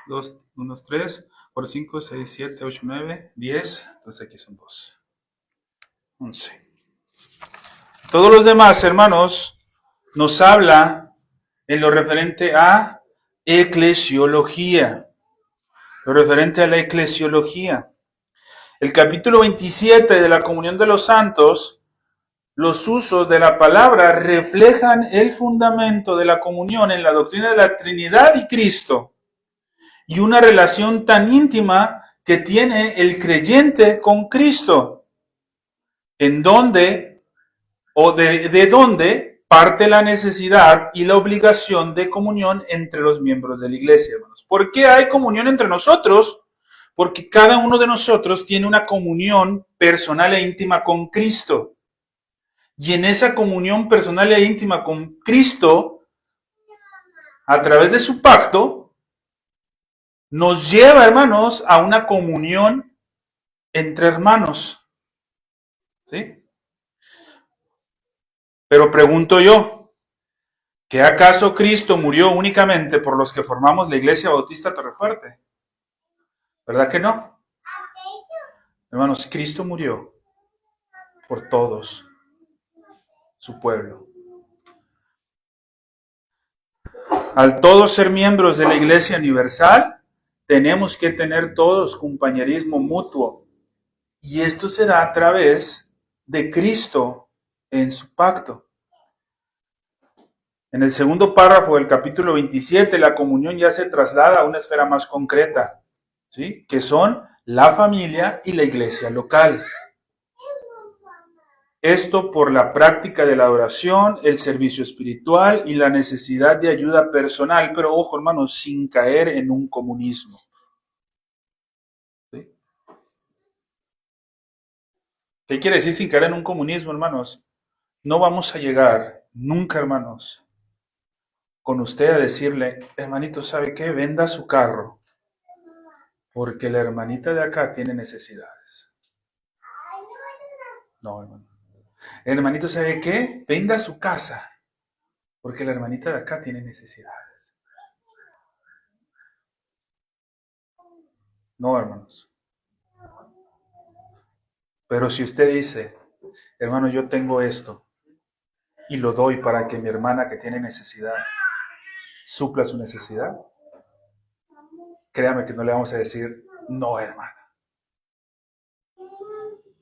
2, 1, 3, 4, 5, 6, 7, 8, 9, 10. Entonces aquí son 2. 11. Todos los demás, hermanos, nos habla en lo referente a eclesiología. Lo referente a la eclesiología. El capítulo 27 de la Comunión de los Santos, los usos de la palabra reflejan el fundamento de la comunión en la doctrina de la Trinidad y Cristo, y una relación tan íntima que tiene el creyente con Cristo, en donde o de donde parte la necesidad y la obligación de comunión entre los miembros de la iglesia, hermanos. ¿Por qué hay comunión entre nosotros? Porque cada uno de nosotros tiene una comunión personal e íntima con Cristo. Y en esa comunión personal e íntima con Cristo, a través de su pacto, nos lleva, hermanos, a una comunión entre hermanos. ¿Sí? Pero pregunto yo, ¿que acaso Cristo murió únicamente por los que formamos la Iglesia Bautista Torrefuerte? ¿Verdad que no? Hermanos, Cristo murió por todos, su pueblo. Al todos ser miembros de la Iglesia Universal, tenemos que tener todos compañerismo mutuo. Y esto se da a través de Cristo en su pacto. En el segundo párrafo del capítulo 27, la comunión ya se traslada a una esfera más concreta, ¿sí? Que son la familia y la iglesia local. Esto por la práctica de la adoración, el servicio espiritual y la necesidad de ayuda personal, pero ojo, hermanos, sin caer en un comunismo. ¿Sí? ¿Qué quiere decir sin caer en un comunismo, hermanos? No vamos a llegar nunca, hermanos, con usted a decirle, hermanito, ¿sabe qué? Venda su carro, porque la hermanita de acá tiene necesidades. No, hermano. El hermanito, ¿sabe qué? Venda su casa, porque la hermanita de acá tiene necesidades. No, hermanos. Pero si usted dice, hermano, yo tengo esto y lo doy para que mi hermana que tiene necesidad supla su necesidad, créame que no le vamos a decir, no, hermana.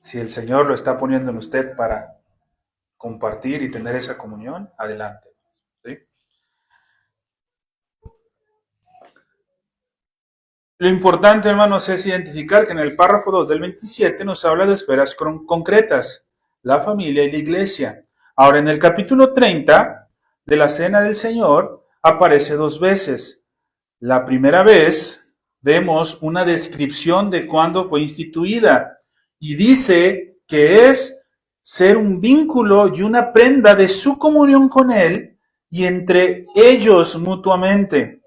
Si el Señor lo está poniendo en usted para compartir y tener esa comunión, adelante. ¿Sí? Lo importante, hermanos, es identificar que en el párrafo 2 del 27 nos habla de esferas concretas, la familia y la iglesia. Ahora, en el capítulo 30 de la Cena del Señor aparece 2 veces. La primera vez vemos una descripción de cuándo fue instituida y dice que es ser un vínculo y una prenda de su comunión con Él y entre ellos mutuamente.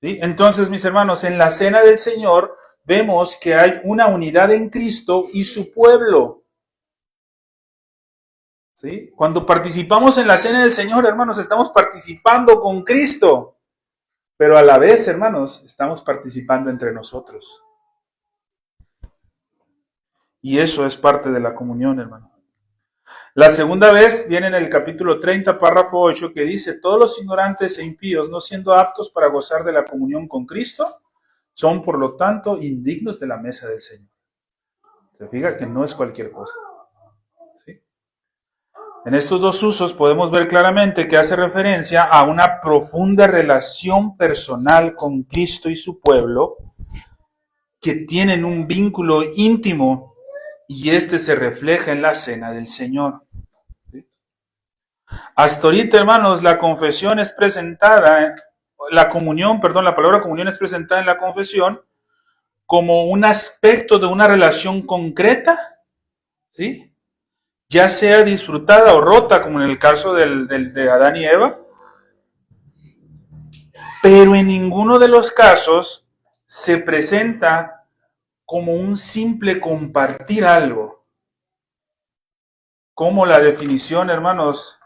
¿Sí? Entonces, mis hermanos, en la Cena del Señor vemos que hay una unidad en Cristo y su pueblo. ¿Sí? Cuando participamos en la cena del Señor, hermanos, estamos participando con Cristo. Pero a la vez, hermanos, estamos participando entre nosotros. Y eso es parte de la comunión, hermano. La segunda vez viene en el capítulo 30, párrafo 8, que dice: todos los ignorantes e impíos, no siendo aptos para gozar de la comunión con Cristo, son por lo tanto indignos de la mesa del Señor. Te fijas que no es cualquier cosa. ¿Sí? En estos dos usos podemos ver claramente que hace referencia a una profunda relación personal con Cristo y su pueblo, que tienen un vínculo íntimo, y este se refleja en la cena del Señor. ¿Sí? Hasta ahorita, hermanos, la confesión es presentada, la palabra comunión es presentada en la confesión como un aspecto de una relación concreta, ¿sí? Ya sea disfrutada o rota, como en el caso de Adán y Eva, pero en ninguno de los casos se presenta como un simple compartir algo, como la definición, hermanos,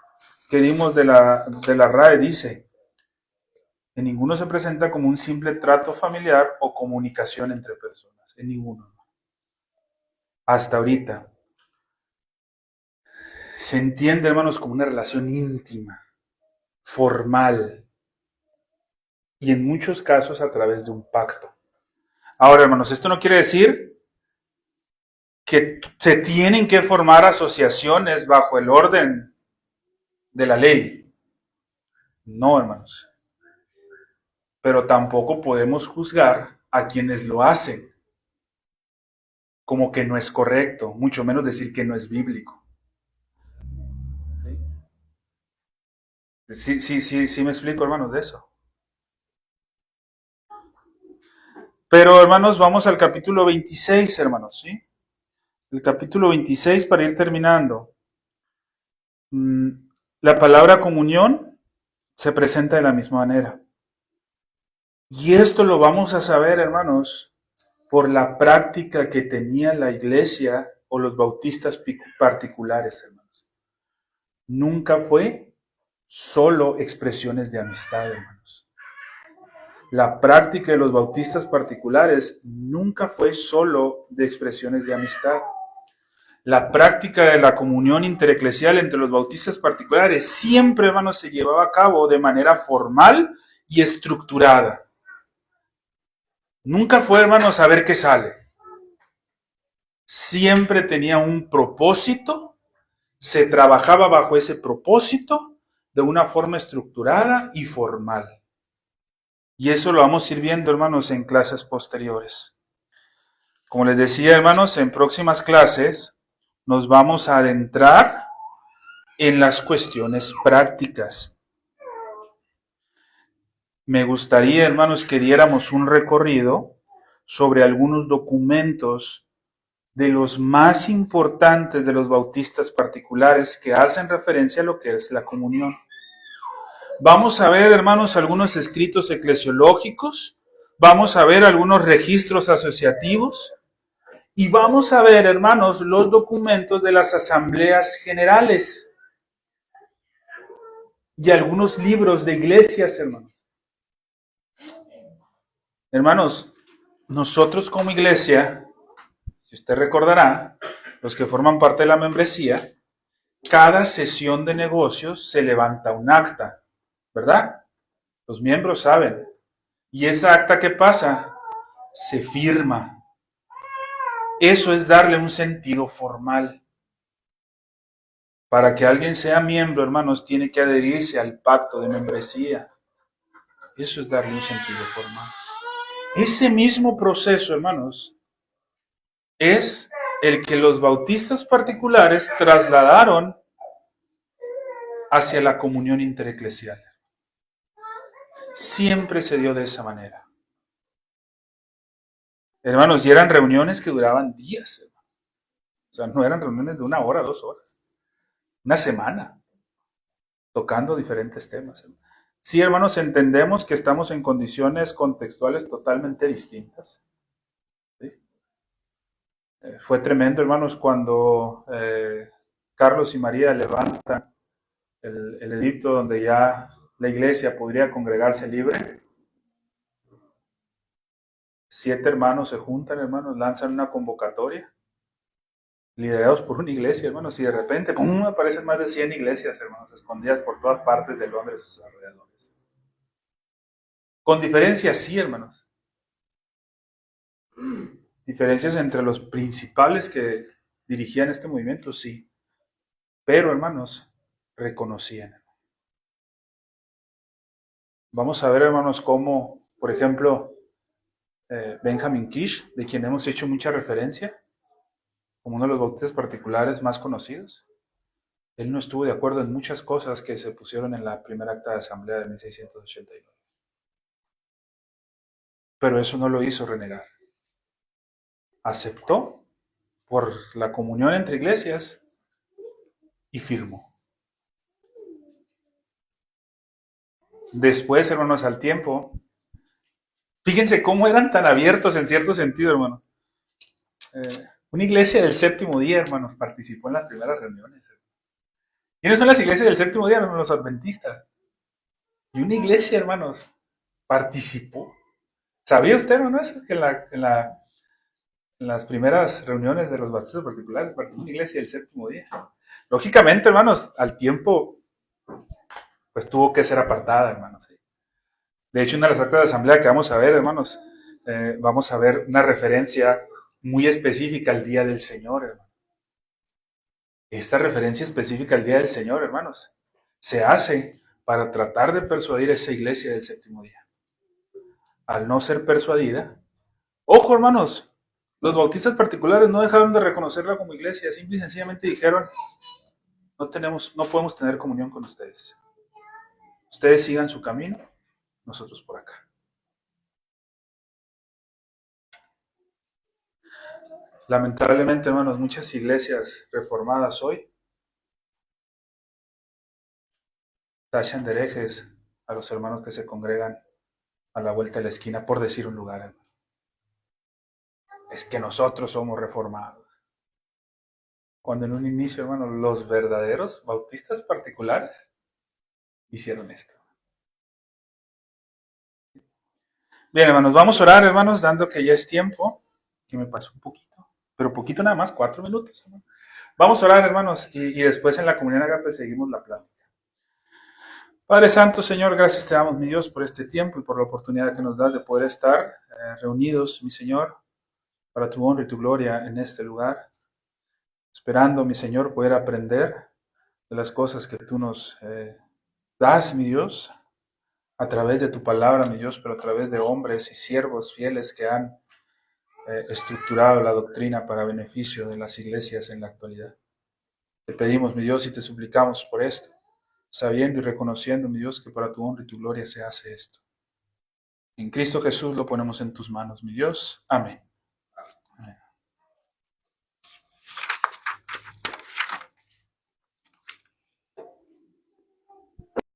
que dimos de la RAE dice: en ninguno se presenta como un simple trato familiar o comunicación entre personas, en ninguno. Hasta ahorita. Se entiende, hermanos, como una relación íntima, formal, y en muchos casos a través de un pacto. Ahora, hermanos, esto no quiere decir que se tienen que formar asociaciones bajo el orden de la ley. No, hermanos. Pero tampoco podemos juzgar a quienes lo hacen como que no es correcto, mucho menos decir que no es bíblico. Sí me explico, hermanos, de eso. Pero, hermanos, vamos al capítulo 26, hermanos, ¿sí? El capítulo 26 para ir terminando. La palabra comunión se presenta de la misma manera. Y esto lo vamos a saber, hermanos, por la práctica que tenía la iglesia o los bautistas particulares, hermanos. Nunca fue solo expresiones de amistad, hermanos. La práctica de los bautistas particulares nunca fue solo de expresiones de amistad. La práctica de la comunión intereclesial entre los bautistas particulares siempre, hermanos, se llevaba a cabo de manera formal y estructurada. Nunca fue, hermanos, a ver qué sale. Siempre tenía un propósito, se trabajaba bajo ese propósito de una forma estructurada y formal. Y eso lo vamos a ir viendo, hermanos, en clases posteriores. Como les decía, hermanos, en próximas clases nos vamos a adentrar en las cuestiones prácticas. Me gustaría, hermanos, que diéramos un recorrido sobre algunos documentos de los más importantes de los bautistas particulares que hacen referencia a lo que es la comunión. Vamos a ver, hermanos, algunos escritos eclesiológicos, vamos a ver algunos registros asociativos y vamos a ver, hermanos, los documentos de las asambleas generales y algunos libros de iglesias, hermanos. Hermanos, nosotros como iglesia, si usted recordará, los que forman parte de la membresía, cada sesión de negocios se levanta un acta, ¿verdad? Los miembros saben. ¿Y esa acta qué pasa? Se firma. Eso es darle un sentido formal. Para que alguien sea miembro, hermanos, tiene que adherirse al pacto de membresía. Eso es darle un sentido formal. Ese mismo proceso, hermanos, es el que los bautistas particulares trasladaron hacia la comunión intereclesial. Siempre se dio de esa manera. Hermanos, y eran reuniones que duraban días, hermanos. O sea, no eran reuniones de 1 hora, 2 horas. Una semana, tocando diferentes temas. Sí, hermanos, entendemos que estamos en condiciones contextuales totalmente distintas. Fue tremendo, hermanos, cuando Carlos y María levantan el edicto donde ya la iglesia podría congregarse libre. 7 hermanos se juntan, hermanos, lanzan una convocatoria, liderados por una iglesia, hermanos, y de repente, ¡pum!, aparecen más de 100 iglesias, hermanos, escondidas por todas partes de Londres y sus alrededores. Con diferencias, sí, hermanos. Diferencias entre los principales que dirigían este movimiento, sí. Pero, hermanos, reconocían. Vamos a ver, hermanos, cómo, por ejemplo, Benjamin Kish, de quien hemos hecho mucha referencia, como uno de los bautistas particulares más conocidos, él no estuvo de acuerdo en muchas cosas que se pusieron en la primera acta de asamblea de 1689. Pero eso no lo hizo renegar. Aceptó por la comunión entre iglesias y firmó. Después, hermanos, al tiempo, fíjense cómo eran tan abiertos en cierto sentido, hermano. Una iglesia del séptimo día, hermanos, participó en las primeras reuniones. ¿Quiénes son las iglesias del séptimo día? Los adventistas. Y una iglesia, hermanos, participó. ¿Sabía usted, hermano, eso? Que en las primeras reuniones de los bautistas particulares participó una iglesia del séptimo día. Lógicamente, hermanos, al tiempo, pues tuvo que ser apartada, hermanos. ¿Sí? De hecho, una de las actas de asamblea que vamos a ver, hermanos, vamos a ver una referencia muy específica al día del Señor, hermano. Esta referencia específica al día del Señor, hermanos, se hace para tratar de persuadir a esa iglesia del séptimo día. Al no ser persuadida, ojo, hermanos, los bautistas particulares no dejaron de reconocerla como iglesia, simple y sencillamente dijeron, no podemos tener comunión con ustedes. Ustedes sigan su camino, nosotros por acá. Lamentablemente, hermanos, muchas iglesias reformadas hoy tachan de herejes a los hermanos que se congregan a la vuelta de la esquina, por decir un lugar, hermano. Es que nosotros somos reformados. Cuando en un inicio, hermano, los verdaderos bautistas particulares hicieron esto. Bien, hermanos, vamos a orar, hermanos, dando que ya es tiempo, que me pasó un poquito, pero poquito nada más, 4 minutos, hermano. Vamos a orar, hermanos, y después en la comunión Agape seguimos la plática. Padre Santo, Señor, gracias te damos, mi Dios, por este tiempo y por la oportunidad que nos das de poder estar reunidos, mi Señor, para tu honra y tu gloria en este lugar, esperando, mi Señor, poder aprender de las cosas que tú nos das, mi Dios, a través de tu palabra, mi Dios, pero a través de hombres y siervos fieles que han estructurado la doctrina para beneficio de las iglesias en la actualidad. Te pedimos, mi Dios, y te suplicamos por esto, sabiendo y reconociendo, mi Dios, que para tu honra y tu gloria se hace esto. En Cristo Jesús lo ponemos en tus manos, mi Dios. Amén.